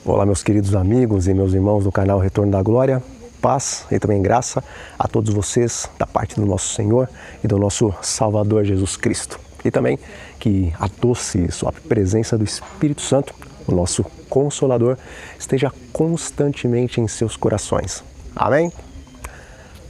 Olá, meus queridos amigos e meus irmãos do canal Retorno da Glória. Paz e também graça a todos vocês da parte do nosso Senhor e do nosso Salvador Jesus Cristo. E também que a doce e suave presença do Espírito Santo, o nosso Consolador, esteja constantemente em seus corações. Amém?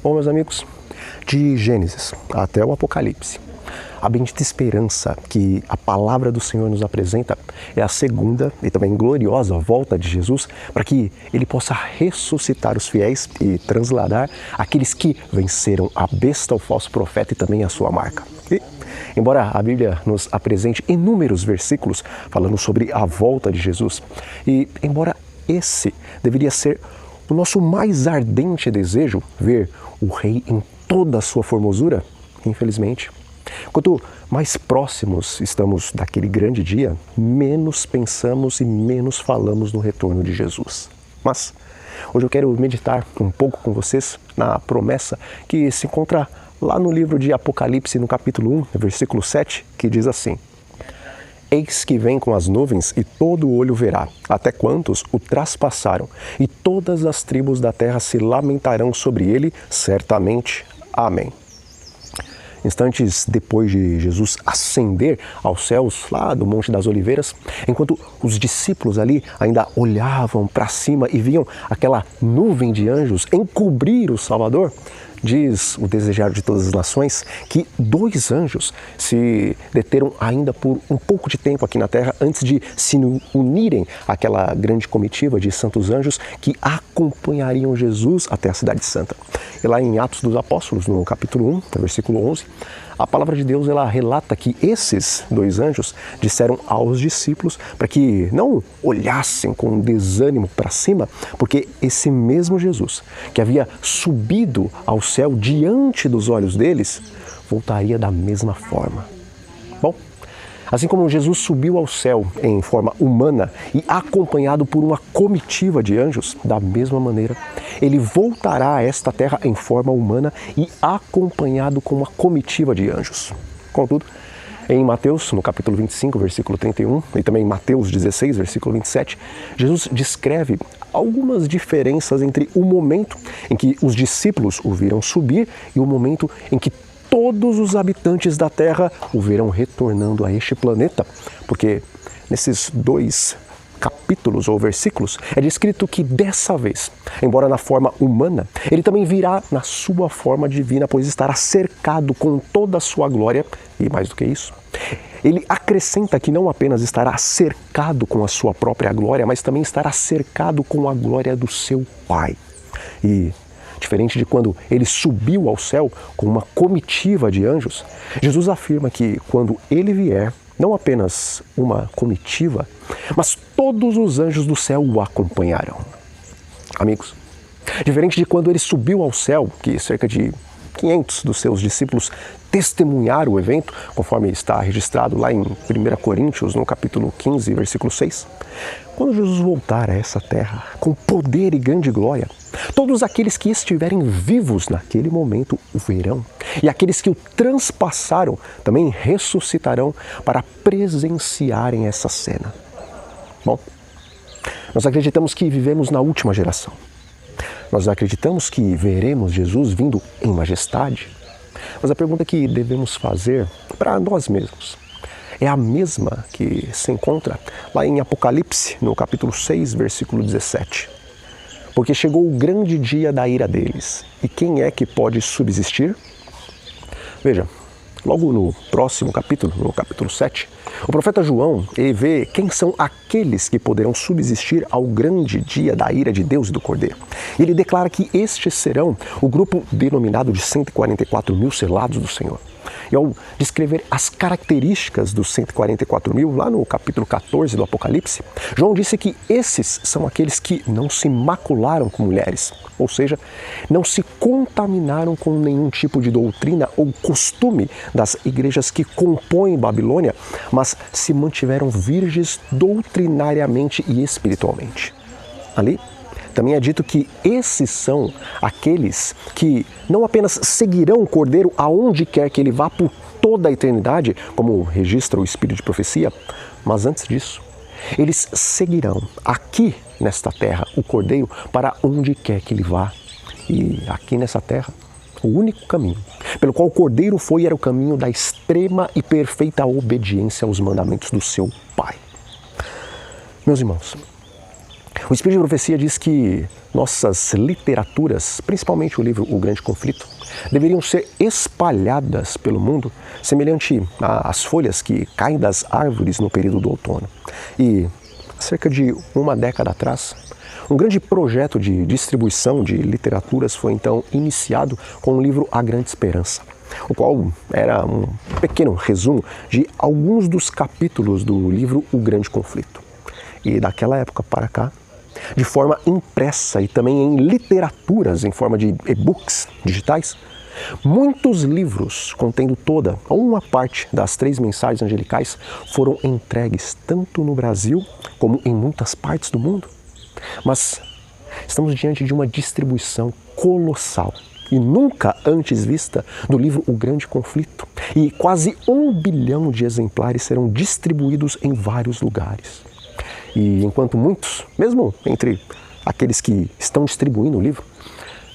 Bom, meus amigos, de Gênesis até o Apocalipse, a bendita esperança que a palavra do Senhor nos apresenta é a segunda e também gloriosa volta de Jesus para que Ele possa ressuscitar os fiéis e transladar aqueles que venceram a besta, o falso profeta e também a sua marca. E, embora a Bíblia nos apresente inúmeros versículos falando sobre a volta de Jesus, e embora esse deveria ser o nosso mais ardente desejo, ver o Rei em toda a sua formosura, infelizmente, quanto mais próximos estamos daquele grande dia, menos pensamos e menos falamos no retorno de Jesus. Mas hoje eu quero meditar um pouco com vocês na promessa que se encontra lá no livro de Apocalipse, no capítulo 1, versículo 7, que diz assim: Eis que vem com as nuvens e todo o olho verá, até quantos o traspassaram, e todas as tribos da terra se lamentarão sobre ele, certamente. Amém. Instantes depois de Jesus ascender aos céus, lá do Monte das Oliveiras, enquanto os discípulos ali ainda olhavam para cima e viam aquela nuvem de anjos encobrir o Salvador, diz o desejado de todas as nações que 2 anjos se deteram ainda por um pouco de tempo aqui na terra antes de se unirem àquela grande comitiva de santos anjos que acompanhariam Jesus até a cidade santa. E lá em Atos dos Apóstolos, no capítulo 1, versículo 11, a palavra de Deus ela relata que esses 2 anjos disseram aos discípulos para que não olhassem com desânimo para cima, porque esse mesmo Jesus, que havia subido ao céu diante dos olhos deles, voltaria da mesma forma. Bom, assim como Jesus subiu ao céu em forma humana e acompanhado por uma comitiva de anjos, da mesma maneira, ele voltará a esta terra em forma humana e acompanhado com uma comitiva de anjos. Contudo, em Mateus, no capítulo 25, versículo 31, e também em Mateus 16, versículo 27, Jesus descreve algumas diferenças entre o momento em que os discípulos o viram subir e o momento em que todos os habitantes da Terra o verão retornando a este planeta, porque nesses 2 capítulos ou versículos é descrito que dessa vez, embora na forma humana, ele também virá na sua forma divina, pois estará cercado com toda a sua glória, e mais do que isso, ele acrescenta que não apenas estará cercado com a sua própria glória, mas também estará cercado com a glória do seu Pai. E diferente de quando ele subiu ao céu com uma comitiva de anjos, Jesus afirma que quando ele vier, não apenas uma comitiva, mas todos os anjos do céu o acompanharão. Amigos, diferente de quando ele subiu ao céu, que cerca de 500 dos seus discípulos testemunharam o evento, conforme está registrado lá em 1 Coríntios, no capítulo 15, versículo 6. Quando Jesus voltar a essa terra com poder e grande glória, todos aqueles que estiverem vivos naquele momento o verão. E aqueles que o transpassaram também ressuscitarão para presenciarem essa cena. Bom, nós acreditamos que vivemos na última geração. Nós acreditamos que veremos Jesus vindo em majestade. Mas a pergunta que devemos fazer para nós mesmos é a mesma que se encontra lá em Apocalipse, no capítulo 6, versículo 17. Porque chegou o grande dia da ira deles. E quem é que pode subsistir? Veja, logo no próximo capítulo, no capítulo 7, o profeta João vê quem são aqueles que poderão subsistir ao grande dia da ira de Deus e do Cordeiro. E ele declara que estes serão o grupo denominado de 144 mil selados do Senhor. E ao descrever as características dos 144 mil, lá no capítulo 14 do Apocalipse, João disse que esses são aqueles que não se macularam com mulheres, ou seja, não se contaminaram com nenhum tipo de doutrina ou costume das igrejas que compõem Babilônia, mas se mantiveram virgens doutrinariamente e espiritualmente. Ali, também é dito que esses são aqueles que não apenas seguirão o Cordeiro aonde quer que ele vá por toda a eternidade, como registra o Espírito de Profecia, mas antes disso, eles seguirão aqui nesta terra o Cordeiro para onde quer que ele vá. E aqui nessa terra, o único caminho pelo qual o Cordeiro foi era o caminho da extrema e perfeita obediência aos mandamentos do seu Pai. Meus irmãos, o Espírito de Profecia diz que nossas literaturas, principalmente o livro O Grande Conflito, deveriam ser espalhadas pelo mundo, semelhante às folhas que caem das árvores no período do outono. E, cerca de uma década atrás, um grande projeto de distribuição de literaturas foi então iniciado com o livro A Grande Esperança, o qual era um pequeno resumo de alguns dos capítulos do livro O Grande Conflito. E daquela época para cá, de forma impressa e também em literaturas em forma de e-books digitais, muitos livros contendo toda ou uma parte das 3 mensagens angelicais foram entregues tanto no Brasil como em muitas partes do mundo. Mas estamos diante de uma distribuição colossal e nunca antes vista do livro O Grande Conflito. E quase 1 bilhão de exemplares serão distribuídos em vários lugares. E enquanto muitos, mesmo entre aqueles que estão distribuindo o livro,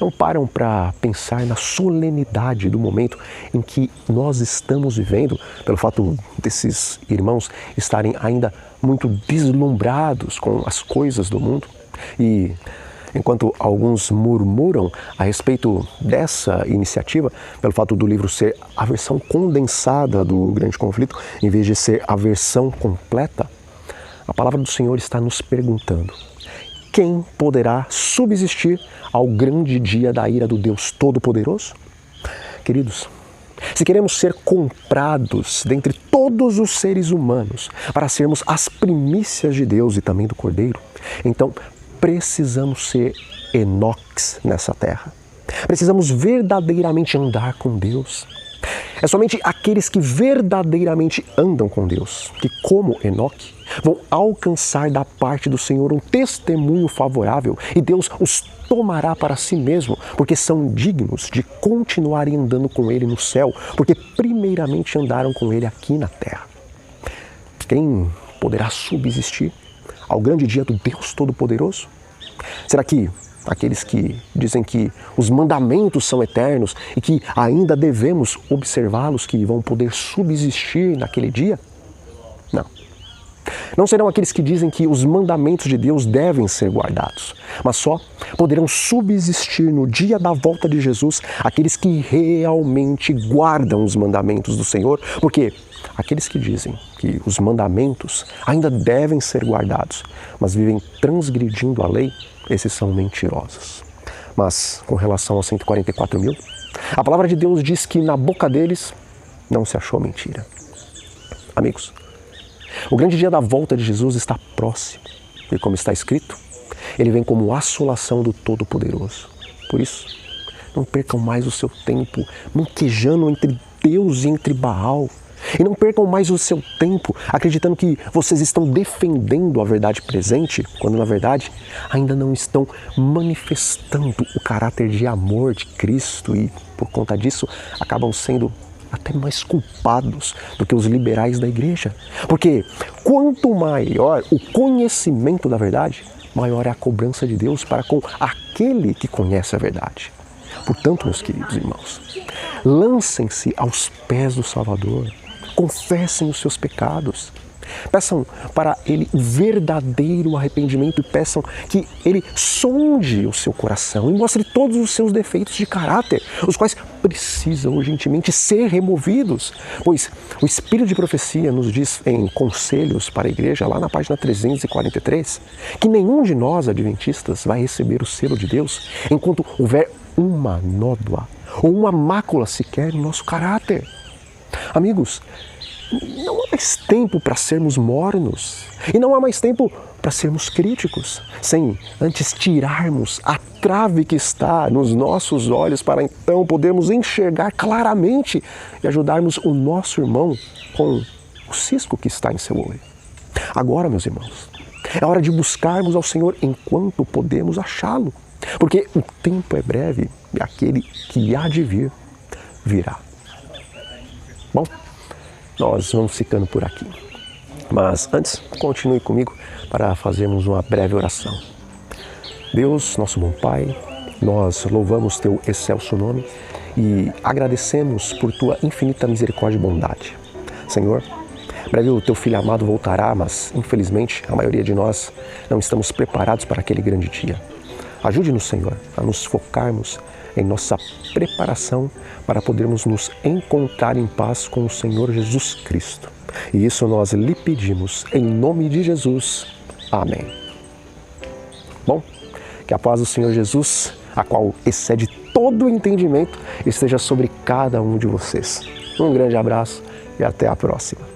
não param para pensar na solenidade do momento em que nós estamos vivendo, pelo fato desses irmãos estarem ainda muito deslumbrados com as coisas do mundo. E enquanto alguns murmuram a respeito dessa iniciativa, pelo fato do livro ser a versão condensada do Grande Conflito, em vez de ser a versão completa, a palavra do Senhor está nos perguntando: quem poderá subsistir ao grande dia da ira do Deus Todo-Poderoso? Queridos, se queremos ser comprados dentre todos os seres humanos para sermos as primícias de Deus e também do Cordeiro, então precisamos ser Enoques nessa terra. Precisamos verdadeiramente andar com Deus. É somente aqueles que verdadeiramente andam com Deus que, como Enoque, vão alcançar da parte do Senhor um testemunho favorável e Deus os tomará para si mesmo, porque são dignos de continuarem andando com Ele no céu, porque primeiramente andaram com Ele aqui na terra. Quem poderá subsistir ao grande dia do Deus Todo-Poderoso? Será que aqueles que dizem que os mandamentos são eternos e que ainda devemos observá-los, que vão poder subsistir naquele dia? Não. Não serão aqueles que dizem que os mandamentos de Deus devem ser guardados, mas só poderão subsistir no dia da volta de Jesus aqueles que realmente guardam os mandamentos do Senhor, porque aqueles que dizem que os mandamentos ainda devem ser guardados, mas vivem transgredindo a lei, esses são mentirosos. Mas com relação aos 144 mil, a palavra de Deus diz que na boca deles não se achou mentira. Amigos, o grande dia da volta de Jesus está próximo. E como está escrito, ele vem como assolação do Todo-Poderoso. Por isso, não percam mais o seu tempo manquejando entre Deus e entre Baal. E não percam mais o seu tempo acreditando que vocês estão defendendo a verdade presente, quando na verdade ainda não estão manifestando o caráter de amor de Cristo e, por conta disso, acabam sendo até mais culpados do que os liberais da igreja. Porque quanto maior o conhecimento da verdade, maior é a cobrança de Deus para com aquele que conhece a verdade. Portanto, meus queridos irmãos, lancem-se aos pés do Salvador. Confessem os seus pecados, peçam para Ele verdadeiro arrependimento e peçam que Ele sonde o seu coração e mostre todos os seus defeitos de caráter, os quais precisam urgentemente ser removidos, pois o Espírito de Profecia nos diz em Conselhos para a Igreja, lá na página 343, que nenhum de nós adventistas vai receber o selo de Deus enquanto houver uma nódoa ou uma mácula sequer no nosso caráter. Amigos, não há mais tempo para sermos mornos e não há mais tempo para sermos críticos, sem antes tirarmos a trave que está nos nossos olhos para então podermos enxergar claramente e ajudarmos o nosso irmão com o cisco que está em seu olho. Agora, meus irmãos, é hora de buscarmos ao Senhor enquanto podemos achá-lo, porque o tempo é breve e aquele que há de vir, virá. Bom, nós vamos ficando por aqui. Mas antes, continue comigo para fazermos uma breve oração. Deus, nosso bom Pai, nós louvamos Teu excelso nome e agradecemos por Tua infinita misericórdia e bondade. Senhor, breve o Teu Filho amado voltará, mas infelizmente a maioria de nós não estamos preparados para aquele grande dia. Ajude-nos, Senhor, a nos focarmos em nossa preparação para podermos nos encontrar em paz com o Senhor Jesus Cristo. E isso nós lhe pedimos em nome de Jesus. Amém. Bom, que a paz do Senhor Jesus, a qual excede todo o entendimento, esteja sobre cada um de vocês. Um grande abraço e até a próxima.